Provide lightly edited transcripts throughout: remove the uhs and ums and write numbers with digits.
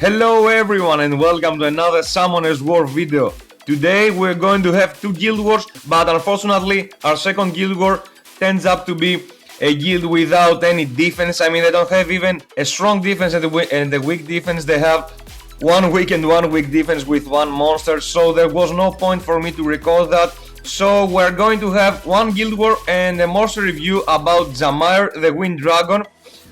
Hello everyone and welcome to another Summoner's War video. Today we're going to have two guild wars, but unfortunately our second guild war turns up to be a guild without any defense. I mean, they don't have even a strong defense and a weak defense. They have one weak and one weak defense with one monster, so there was no point for me to record that. So we're going to have one guild war and a monster review about Jamire the Wind Dragon.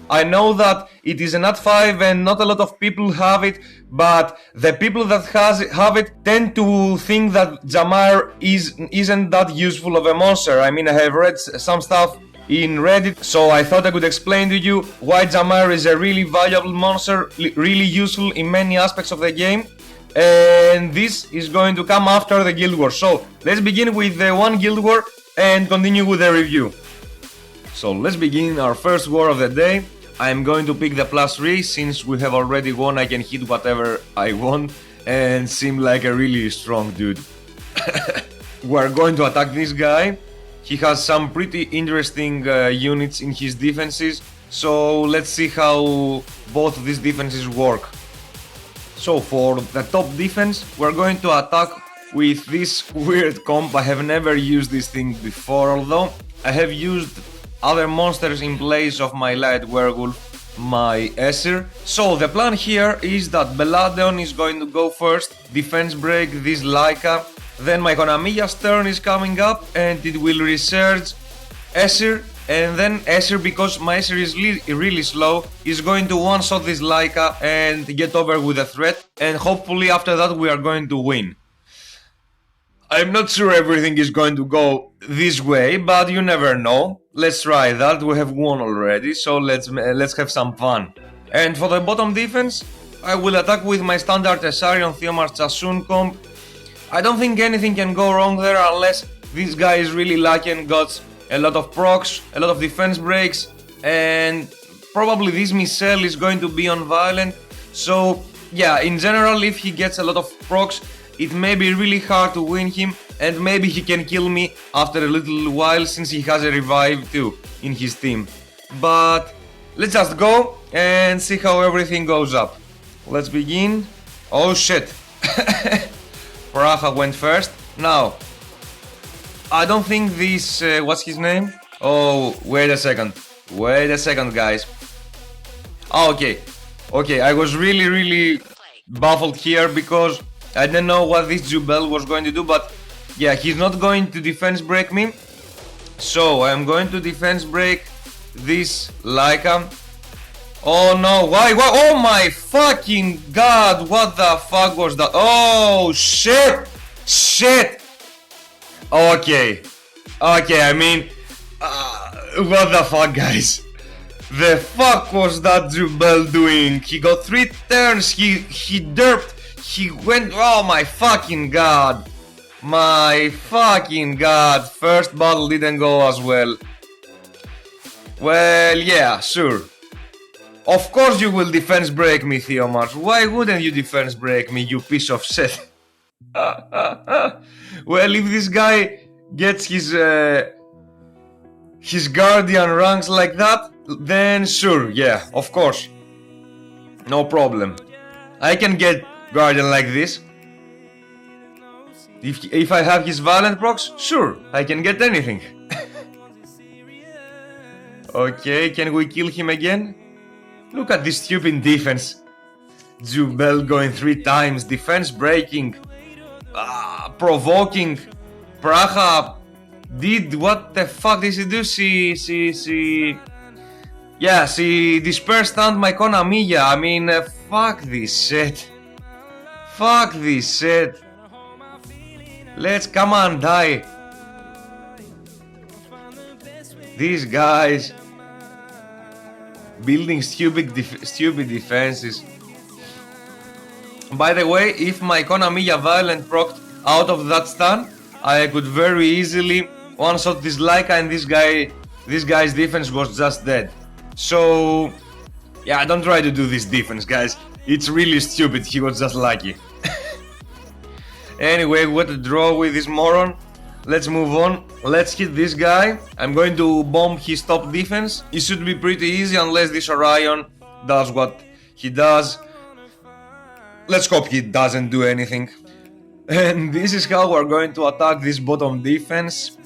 I know that it is an at 5 and not a lot of people have it, but the people that have it tend to think that Jamire isn't that useful of a monster. I mean, I have read some stuff in Reddit, so I thought I could explain to you why Jamire is a really valuable monster, really useful in many aspects of the game. And this is going to come after the guild war. So let's begin with the one guild war and continue with the review. So let's begin our first war of the day. I'm going to pick the +3 since we have already won. I can hit whatever I want and seem like a really strong dude. We're going to attack this guy. He has some pretty interesting units in his defenses, so let's see how both of these defenses work. So for the top defense, we're going to attack with this weird comp. I have never used this thing before, although I have used other monsters in place of my light werewolf, my Esir. So the plan here is that Belladeon is going to go first, defense break this Laika, then my Konamiya's turn is coming up and it will research Esir, and then Esir, because my Esir is really slow, is going to one-shot this Laika and get over with the threat, and hopefully after that we are going to win. I'm not sure everything is going to go this way, but you never know. Let's try that. We have won already, so let's have some fun. And for the bottom defense, I will attack with my standard Esarion Theomar Tsoun comp. I don't think anything can go wrong there unless this guy is really lucky and got a lot of procs, a lot of defense breaks, and probably this Michelle is going to be on violent. So yeah, in general, if he gets a lot of procs, it may be really hard to win him, and maybe he can kill me after a little while since he has a revive too in his team. But let's just go and see how everything goes up. Let's begin. Oh shit. Praha went first. Now, I don't think this... what's his name? Oh, wait a second. Wait a second, guys. Oh, okay, I was really baffled here because I didn't know what this Jubel was going to do, but yeah, he's not going to defense break me. So I'm going to defense break this Laika. Oh no, why? Oh my fucking god, what the fuck was that? Oh shit! Okay, I mean, what the fuck, guys? The fuck was that Jubel doing? He got 3 turns, he derped. He went, oh my fucking god. My fucking god. First battle didn't go as well. Well, yeah, sure. Of course you will defense break me, Theomars. Why wouldn't you defense break me, you piece of shit? Well, if this guy gets his guardian ranks like that, then sure, yeah, of course. No problem. I can get guardian like this. If I have his violent procs, sure, I can get anything. Okay, can we kill him again? Look at this stupid defense. Jubel going 3 times, defense breaking, provoking. Praha did, what the fuck did she do? She dispersed stunned my Konamiya. I mean, fuck this shit. Fuck this shit. Let's come on, die. These guys building stupid defenses. By the way, if my Konamiya violent procced out of that stun, I could very easily one-shot this Laika, and this guy's defense was just dead. So yeah, don't try to do this defense, guys. It's really stupid. He was just lucky. Anyway, what a draw with this moron. Let's move on. Let's hit this guy. I'm going to bomb his top defense. It should be pretty easy unless this Orion does what he does. Let's hope he doesn't do anything. And this is how we're going to attack this bottom defense.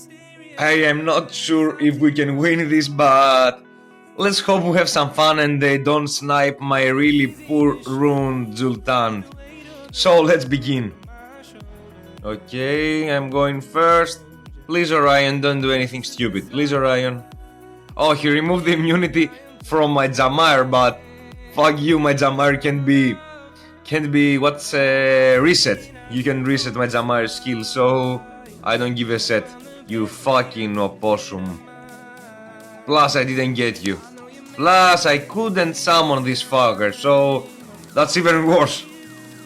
I am not sure if we can win this, but let's hope we have some fun and they don't snipe my really poor ruined Zultan. So let's begin. Okay, I'm going first. Please Orion, don't do anything stupid. Please Orion. Oh, he removed the immunity from my Jamire, but fuck you, my Jamire can't be what's reset. You can reset my Jamire skill, so I don't give a set. You fucking opossum. Plus I didn't get you. Plus I couldn't summon this fucker, so that's even worse.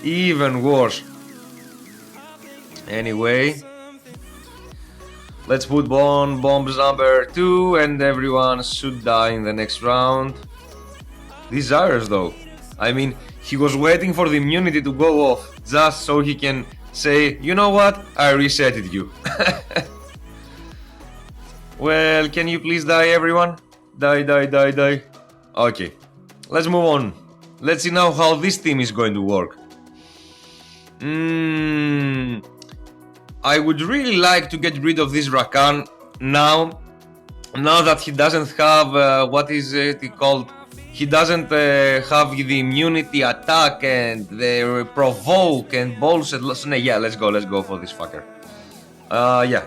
Even worse. Anyway, let's put on bombs number 2 and everyone should die in the next round. These Zyrus though, I mean, he was waiting for the immunity to go off just so he can say, you know what, I resetted you. Well, can you please die everyone? Die, die, die, die. Okay, let's move on. Let's see now how this team is going to work. I would really like to get rid of this Rakan now that he doesn't have, what is it called? He doesn't have the immunity attack and the provoke and bullshit. Yeah, let's go for this fucker. Yeah.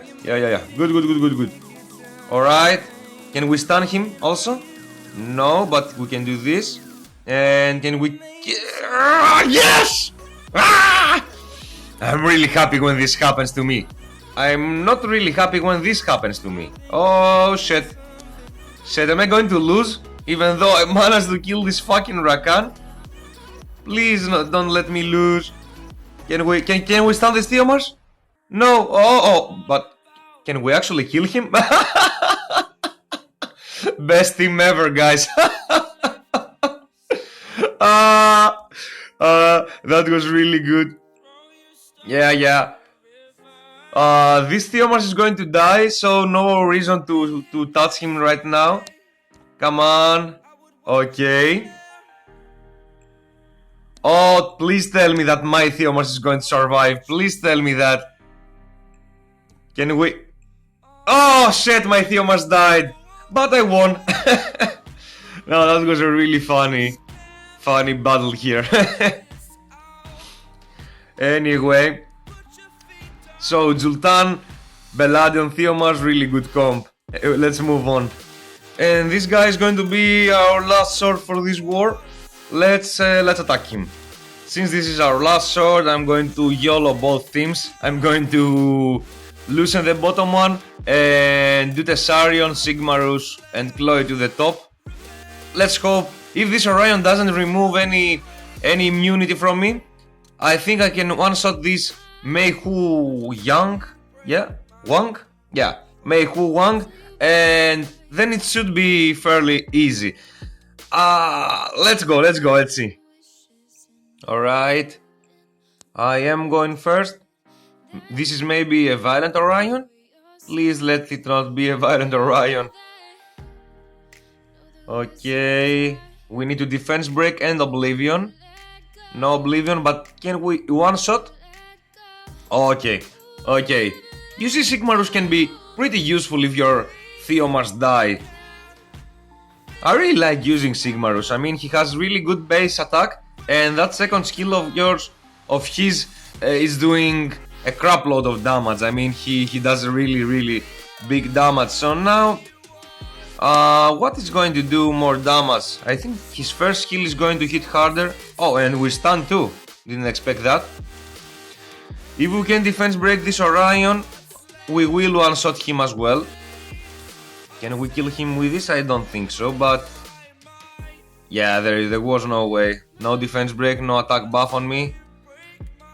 Good. Alright, can we stun him also? No, but we can do this. And can we... Yes! Ah! I'm really happy when this happens to me. I'm not really happy when this happens to me. Oh shit. Shit, am I going to lose? Even though I managed to kill this fucking Rakan? Please no, don't let me lose. Can we stun the Steomars? No, but can we actually kill him? Best team ever, guys. That was really good. Yeah. This Theomars is going to die, so no reason to touch him right now. Come on. Okay. Oh, please tell me that my Theomars is going to survive. Please tell me that. Can we... Oh shit, my Theomars died. But I won. No, that was a really funny battle here. Anyway, so Zultan, Beladion, Theomars, really good comp. Let's move on. And this guy is going to be our last sword for this war. Let's attack him. Since this is our last sword, I'm going to YOLO both teams. I'm going to loosen the bottom one and do Tessarion, Sigmarus and Chloe to the top. Let's hope if this Orion doesn't remove any immunity from me, I think I can one-shot this Meihu Yang. Yeah? Wang? Yeah, Meihu Wang. And then it should be fairly easy. Let's go, let's see. Alright. I am going first. This is maybe a Violent Orion? Please let it not be a Violent Orion. Okay. We need to defense break and Oblivion. No Oblivion, but can we one shot? Okay. You see, Sigmarus can be pretty useful if your Theomars die. I really like using Sigmarus. I mean, he has really good base attack, and that second skill of his is doing a crap load of damage. I mean, he does a really big damage. So now, what is going to do more damage? I think his first skill is going to hit harder. Oh, and we stun too. Didn't expect that. If we can defense break this Orion, we will one-shot him as well. Can we kill him with this? I don't think so, but... yeah, there was no way. No defense break, no attack buff on me.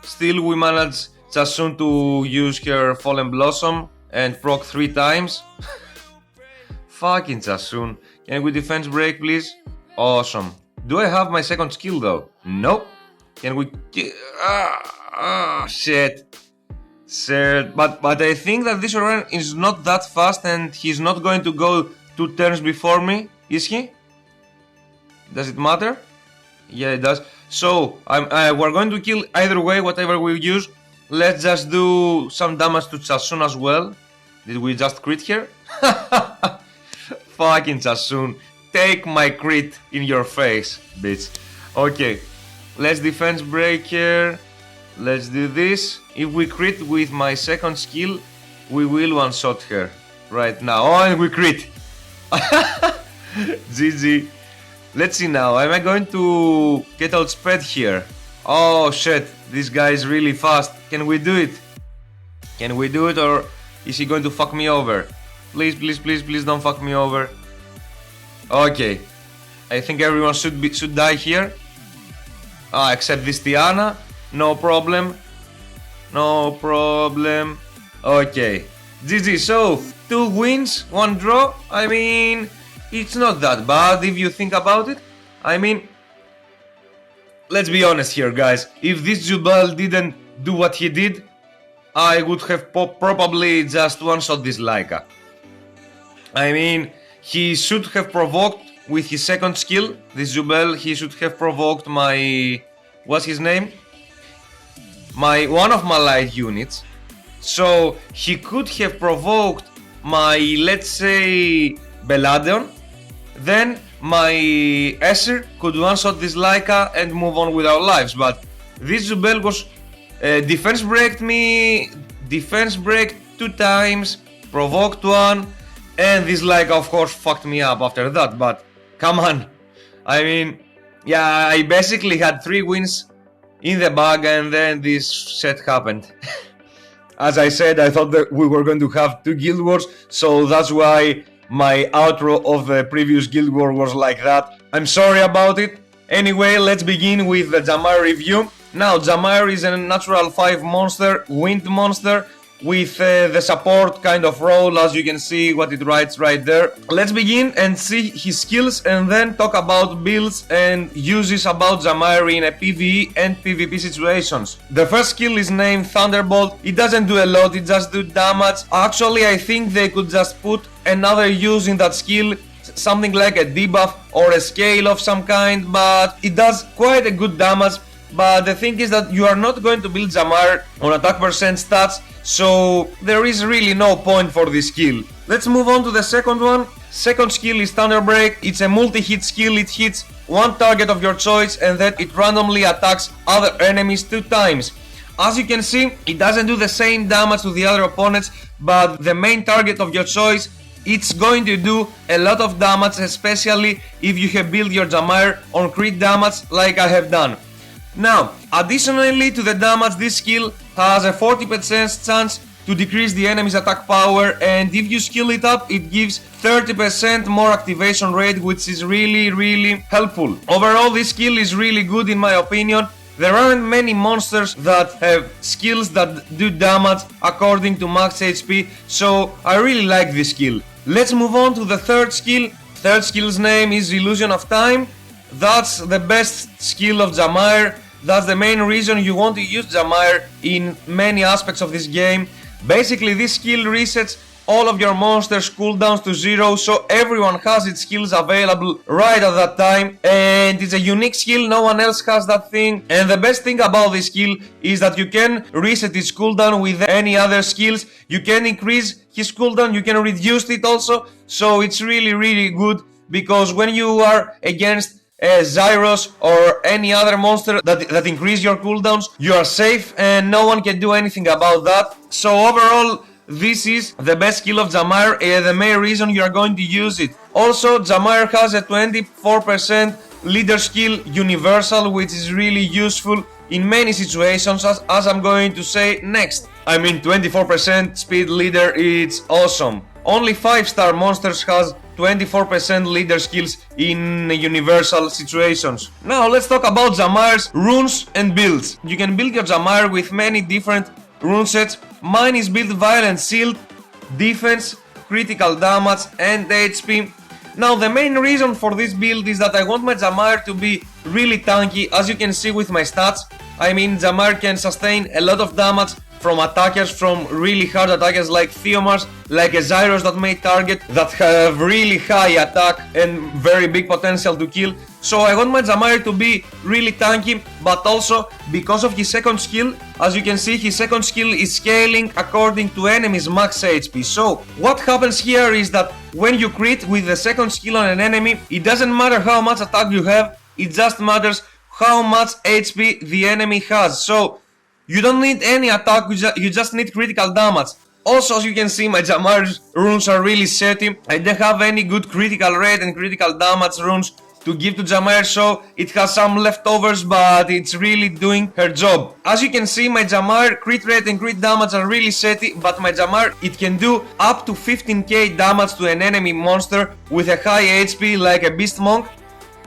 Still, we managed Tsoun to use her Fallen Blossom and proc 3 times. Fucking Tsoun. Can we defense break, please? Awesome. Do I have my second skill though? Nope. Can we... shit. But I think that this Orion is not that fast and he's not going to go 2 turns before me, is he? Does it matter? Yeah, it does. So we're going to kill either way, whatever we use. Let's just do some damage to Tsoun as well. Did we just crit here? Fucking Tsoun. Take my crit in your face, bitch. Okay, let's defense breaker. Let's do this. If we crit with my second skill, we will one-shot her right now. Oh, and we crit. GG. Let's see now. Am I going to get outsped here? Oh shit, this guy is really fast. Can we do it? Can we do it, or is he going to fuck me over? Please, please, please, please don't fuck me over. Okay, I think everyone should die here. Except this Tiana. No problem. No problem. Okay. GG, so 2 wins, 1 draw. I mean, it's not that bad if you think about it. I mean, let's be honest here, guys. If this Jubal didn't do what he did, I would have probably just one-shot this Laika. I mean, he should have provoked with his second skill, this Jubal, he should have provoked my... what's his name? One of my light units. So he could have provoked my, let's say, Beladon. Then my Esser could one-shot this Laika and move on with our lives. But this Jubel was defense braked me, defense braked 2 times, provoked 1, and this Laika of course fucked me up after that. But come on, I mean, yeah, I basically had 3 wins in the bag, and then this shit happened. As I said, I thought that we were going to have 2 guild wars, so that's why my outro of the previous guild war was like that. I'm sorry about it. Anyway, let's begin with the Jamire review. Now, Jamire is a natural 5 monster, wind monster, with the support kind of role, as you can see what it writes right there. Let's begin and see his skills, and then talk about builds and uses about Jamire in a PvE and PvP situations. The first skill is named Thunderbolt. It doesn't do a lot, it just do damage. Actually, I think they could just put another use in that skill, something like a debuff or a scale of some kind, but it does quite a good damage. But the thing is that you are not going to build Jamire on attack percent stats, so there is really no point for this skill. Let's move on to the second one. Second skill is Thunder Break. It's a multi-hit skill. It hits 1 target of your choice and then it randomly attacks other enemies 2 times. As you can see, it doesn't do the same damage to the other opponents, but the main target of your choice, it's going to do a lot of damage, especially if you have built your Jamire on crit damage like I have done. Now, additionally to the damage, this skill has a 40% chance to decrease the enemy's attack power, and if you skill it up, it gives 30% more activation rate, which is really helpful. Overall, this skill is really good in my opinion. There aren't many monsters that have skills that do damage according to max HP, so I really like this skill. Let's move on to the third skill. Third skill's name is Illusion of Time. That's the best skill of Jamire. That's the main reason you want to use Jamire in many aspects of this game. Basically, this skill resets all of your monsters' cooldowns to 0, so everyone has its skills available right at that time, and it's a unique skill, no one else has that thing. And the best thing about this skill is that you can reset its cooldown with any other skills. You can increase his cooldown, you can reduce it also, so it's really good, because when you are against Zyros or any other monster that increase your cooldowns, you are safe and no one can do anything about that. So overall, this is the best skill of Jamire, the main reason you are going to use it. Also, Jamire has a 24% leader skill universal, which is really useful in many situations, as I'm going to say next. I mean, 24% speed leader, it's awesome. Only 5-star monsters has 24% leader skills in universal situations. Now let's talk about Jamire's runes and builds. You can build your Jamire with many different rune sets. Mine is built Violent Shield, Defense, Critical Damage and HP. Now the main reason for this build is that I want my Jamire to be really tanky, as you can see with my stats. I mean, Jamire can sustain a lot of damage from attackers, from really hard attackers like Theomars, like a Zyros that may target, that have really high attack and very big potential to kill. So I want my Jamire to be really tanky, but also because of his second skill, as you can see, his second skill is scaling according to enemies' max HP. So what happens here is that when you crit with the second skill on an enemy, it doesn't matter how much attack you have, it just matters how much HP the enemy has. So you don't need any attack, you just need critical damage. Also, as you can see, my Jamire's runes are really setty. I don't have any good critical rate and critical damage runes to give to Jamire, so it has some leftovers, but it's really doing her job. As you can see, my Jamire crit rate and crit damage are really setty, but my Jamire, it can do up to 15k damage to an enemy monster with a high HP like a Beast Monk,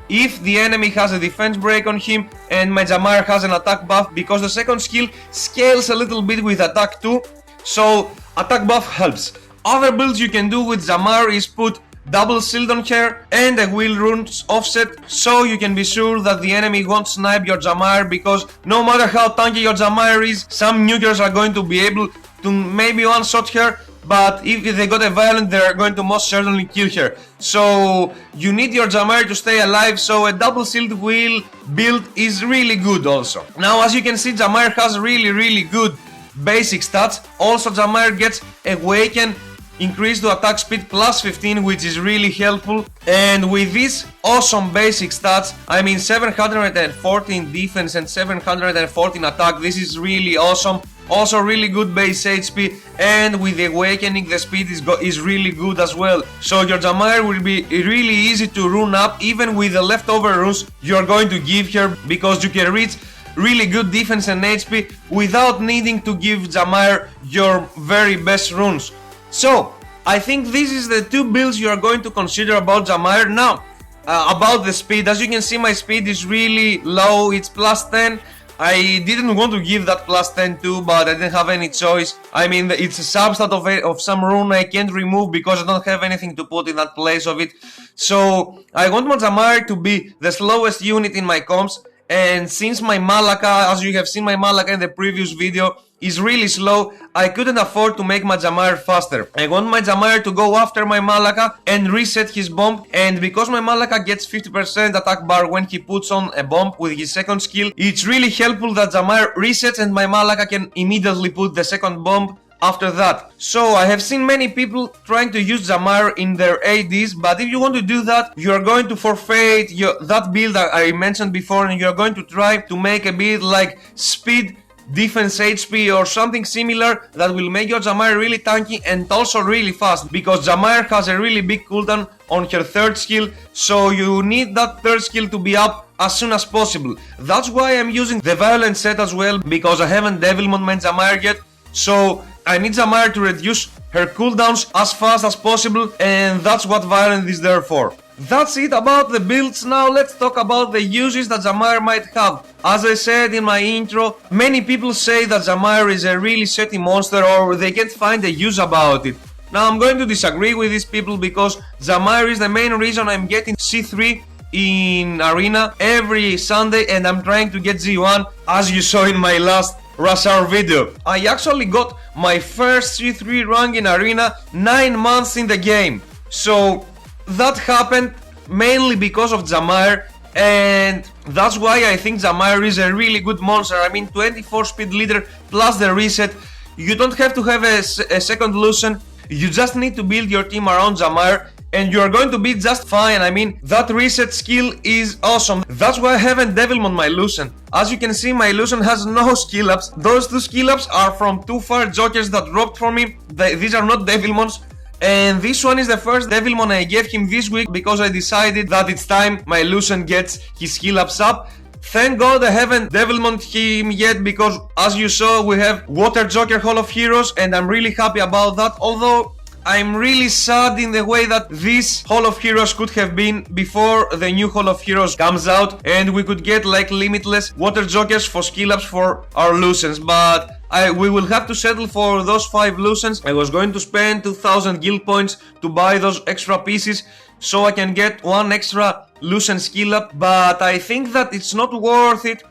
if the enemy has a defense break on him and my Jamire has an attack buff, because the second skill scales a little bit with attack too, so attack buff helps. Other builds you can do with Jamire is put double shield on her and a wheel runes offset, so you can be sure that the enemy won't snipe your Jamire, because no matter how tanky your Jamire is, some nukers are going to be able to maybe one-shot her, but if they got a violent, they're going to most certainly kill her. So you need your Jamire to stay alive, so a double shield wheel build is really good also. Now, as you can see, Jamire has really good basic stats. Also, Jamire gets Awaken, increase to attack speed plus 15, which is really helpful. And with these awesome basic stats, I mean 714 defense and 714 attack, this is really awesome. Also really good base HP, and with the Awakening the speed is really good as well. So your Jamire will be really easy to rune up, even with the leftover runes you're going to give her, because you can reach really good defense and HP without needing to give Jamire your very best runes. So I think this is the two builds you are going to consider about Jamire. Now about the speed, as you can see, my speed is really low, it's plus 10. I didn't want to give that plus 10 too, but I didn't have any choice. I mean, it's a substat of some rune I can't remove because I don't have anything to put in that place of it. So I want my Jamire to be the slowest unit in my comps, and since my Malaka, as you have seen my Malaka in the previous video, is really slow, I couldn't afford to make my Jamire faster. I want my Jamire to go after my Malaka and reset his bomb, and because my Malaka gets 50% attack bar when he puts on a bomb with his second skill, it's really helpful that Jamire resets and my Malaka can immediately put the second bomb after that. So I have seen many people trying to use Jamire in their ADs, but if you want to do that, you are going to forfeit that build that I mentioned before, and you are going to try to make a build like speed, defense, HP or something similar that will make your Jamire really tanky and also really fast, because Jamire has a really big cooldown on her third skill, so you need that third skill to be up as soon as possible. That's why I'm using the violent set as well, because I haven't Devilmon my Jamire yet, so I need Jamire to reduce her cooldowns as fast as possible, and that's what violent is there for. That's it about the builds. Now let's talk about the uses that Jamire might have. As I said in my intro, many people say that Jamire is a really setty monster, or they can't find a use about it. Now I'm going to disagree with these people, because Jamire is the main reason I'm getting C3 in Arena every Sunday, and I'm trying to get Z1, as you saw in my last Rush Hour video. I actually got my first C3 rank in Arena 9 months in the game. So that happened mainly because of Jamire, and that's why I think Jamire is a really good monster. I mean, 24 speed leader plus the reset. You don't have to have a second Lucian, you just need to build your team around Jamire and you're going to be just fine. I mean, that reset skill is awesome. That's why I haven't Devilmon my Lucian. As you can see, my Lucian has no skill ups. Those two skill ups are from two far jokers that dropped for me. These are not Devilmons. And this one is the first Devilmon I gave him this week, because I decided that it's time my Lucian gets his skill ups up. Thank God I haven't Devilmoned him yet, because as you saw, we have Water Joker Hall of Heroes, and I'm really happy about that. Although I'm really sad in the way that this Hall of Heroes could have been before the new Hall of Heroes comes out, and we could get like limitless Water Jokers for skill ups for our Lucians, but we will have to settle for those 5 Lucians. I was going to spend 2000 guild points to buy those extra pieces so I can get one extra Lucian skill up, but I think that it's not worth it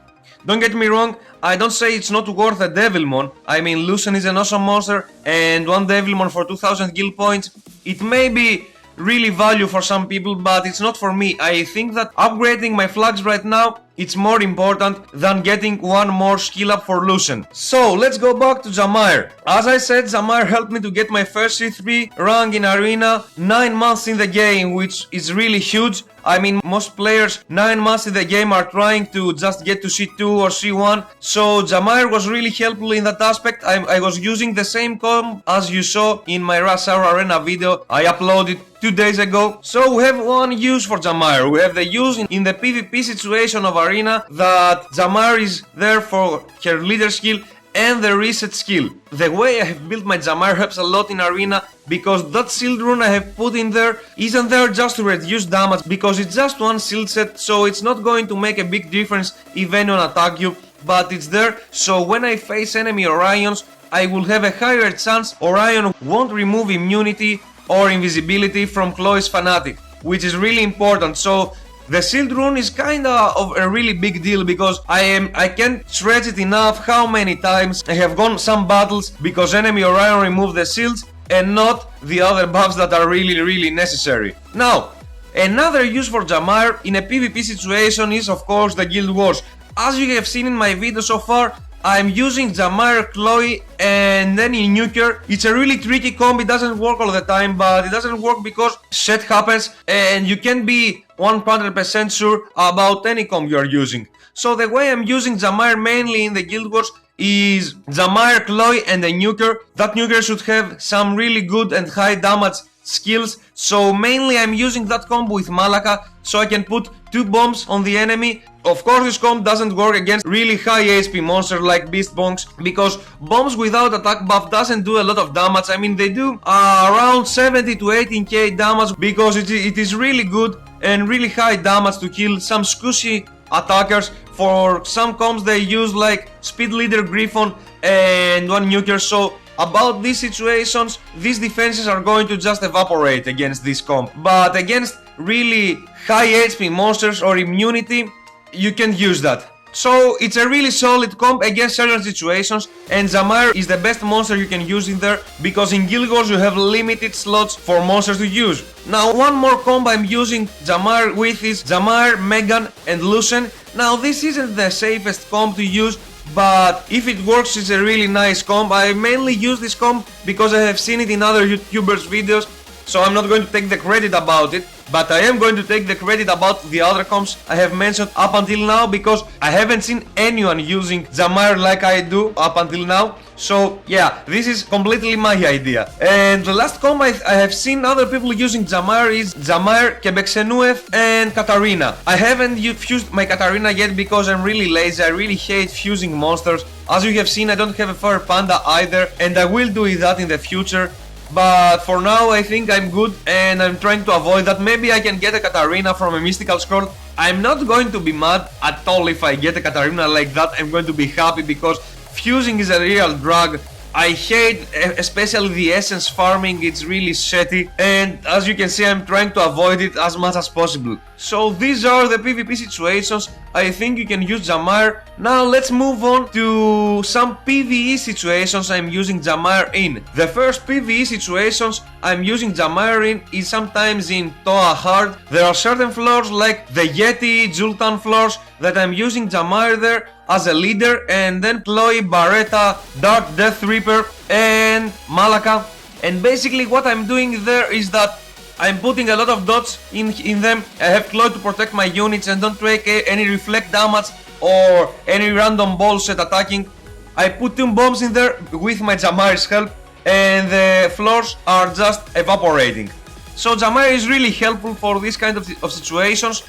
Don't get me wrong, I don't say it's not worth a Devilmon. I mean, Lucen is an awesome monster, and one Devilmon for 2000 guild points, it may be really value for some people, but it's not for me. I think that upgrading my flags right now, it's more important than getting one more skill up for Lucen. So let's go back to Jamire. As I said, Jamire helped me to get my first C3 rank in arena 9 months in the game, which is really huge. I mean, most players 9 months in the game are trying to just get to C2 or C1. So Jamire was really helpful in that aspect. I was using the same comp as you saw in my Rush Hour Arena video I uploaded 2 days ago. So we have one use for Jamire. We have the use in the PvP situation of arena, that Jamire is there for her leader skill and the reset skill. The way I have built my Jamire helps a lot in arena, because that shield rune I have put in there isn't there just to reduce damage, because it's just one shield set, so it's not going to make a big difference if anyone attack you, but it's there so when I face enemy Orions, I will have a higher chance Orion won't remove immunity or invisibility from Chloe's Fanatic, which is really important. So the shield rune is kinda of a really big deal, because I can't stretch it enough how many times I have gone some battles because enemy Orion removed the shields and not the other buffs that are really necessary. Now, another use for Jamire in a PvP situation is of course the Guild Wars. As you have seen in my video so far, I'm using Jamire, Chloe, and then in Nuker. It's a really tricky combo, it doesn't work all the time, but it doesn't work because shit happens and you can be 100% sure about any combo you are using. So the way I'm using Jamire mainly in the Guild Wars is Jamire, Chloe, and the Nuker. That Nuker should have some really good and high damage skills, so mainly I'm using that combo with Malaka so I can put 2 bombs on the enemy. Of course this combo doesn't work against really high HP monsters like Beast Bonks, because bombs without attack buff doesn't do a lot of damage. I mean, they do around 70 to 18k damage, because it is really good and really high damage to kill some squishy attackers. For some comps they use like Speed Leader Griffon and one Nuker, so about these situations, these defenses are going to just evaporate against this comp. But against really high HP monsters or immunity, you can use that. So it's a really solid comp against certain situations, and Jamire is the best monster you can use in there, because in Guild Wars you have limited slots for monsters to use. Now one more comp I'm using Jamire with is Jamire, Megan, and Lucen. Now this isn't the safest comp to use, but if it works, it's a really nice comp. I mainly use this comp because I have seen it in other YouTubers' videos, so I'm not going to take the credit about it, but I am going to take the credit about the other comps I have mentioned up until now, because I haven't seen anyone using Jamire like I do up until now. So yeah, this is completely my idea. And the last comp I have seen other people using Jamire is Jamire, Quebecsenuef, and Katarina. I haven't fused my Katarina yet because I'm really lazy. I really hate fusing monsters. As you have seen, I don't have a Fire Panda either, and I will do that in the future. But for now I think I'm good, and I'm trying to avoid that. Maybe I can get a Katarina from a mystical scroll. I'm not going to be mad at all if I get a Katarina like that. I'm going to be happy, because fusing is a real drag. I hate especially the essence farming, it's really shitty, and as you can see I'm trying to avoid it as much as possible. So these are the PvP situations I think you can use Jamire. Now let's move on to some PvE situations I'm using Jamire in. The first PvE situations I'm using Jamire in is sometimes in Toa Hard. There are certain floors like the Yeti, Jultan floors that I'm using Jamire there as a leader, and then Chloe, Barretta, Dark Death Reaper, and Malaka. And basically what I'm doing there is that I'm putting a lot of dots in them. I have Chloe to protect my units and don't take any reflect damage or any random bullshit attacking. I put 2 bombs in there with my Jamire's help, and the floors are just evaporating. So Jamire is really helpful for this kind of situations.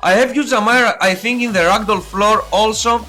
I have used Jamire I think in the Ragdoll floor also,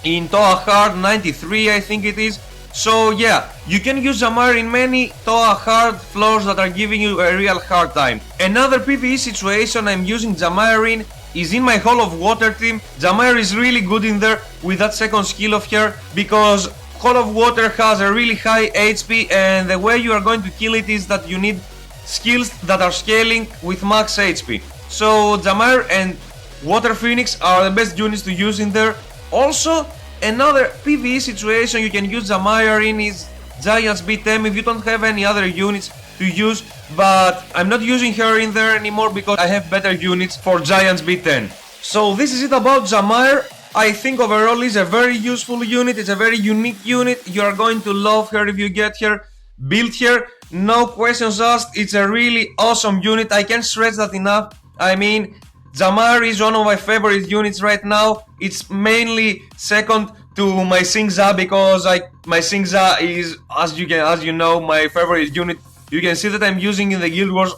in Toa Hard 93 I think it is. So yeah, you can use Jamire in many Toa Hard floors that are giving you a real hard time. Another PvE situation I'm using Jamire in is in my Hall of Water team. Jamire is really good in there with that second skill of her, because Hall of Water has a really high HP, and the way you are going to kill it is that you need skills that are scaling with max HP. So Jamire and Water Phoenix are the best units to use in there. Also, another PvE situation you can use Jamire in is Giants B10 if you don't have any other units to use, but I'm not using her in there anymore because I have better units for Giants B10. So this is it about Jamire. I think overall it's a very useful unit, it's a very unique unit, you are going to love her if you get her, build her, no questions asked, it's a really awesome unit, I can't stress that enough. I mean, Jamire is one of my favorite units right now, it's mainly second to my Xingza because my Xingza is, as you know, my favorite unit. You can see that I'm using in the Guild Wars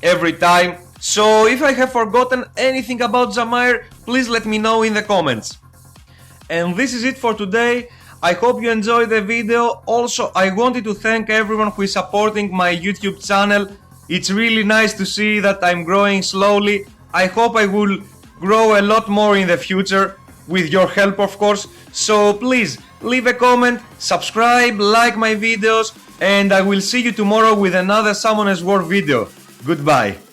every time. So if I have forgotten anything about Jamire, please let me know in the comments. And this is it for today. I hope you enjoyed the video. Also, I wanted to thank everyone who is supporting my YouTube channel. It's really nice to see that I'm growing slowly. I hope I will grow a lot more in the future, with your help of course. So please leave a comment, subscribe, like my videos, and I will see you tomorrow with another Summoner's War video. Goodbye.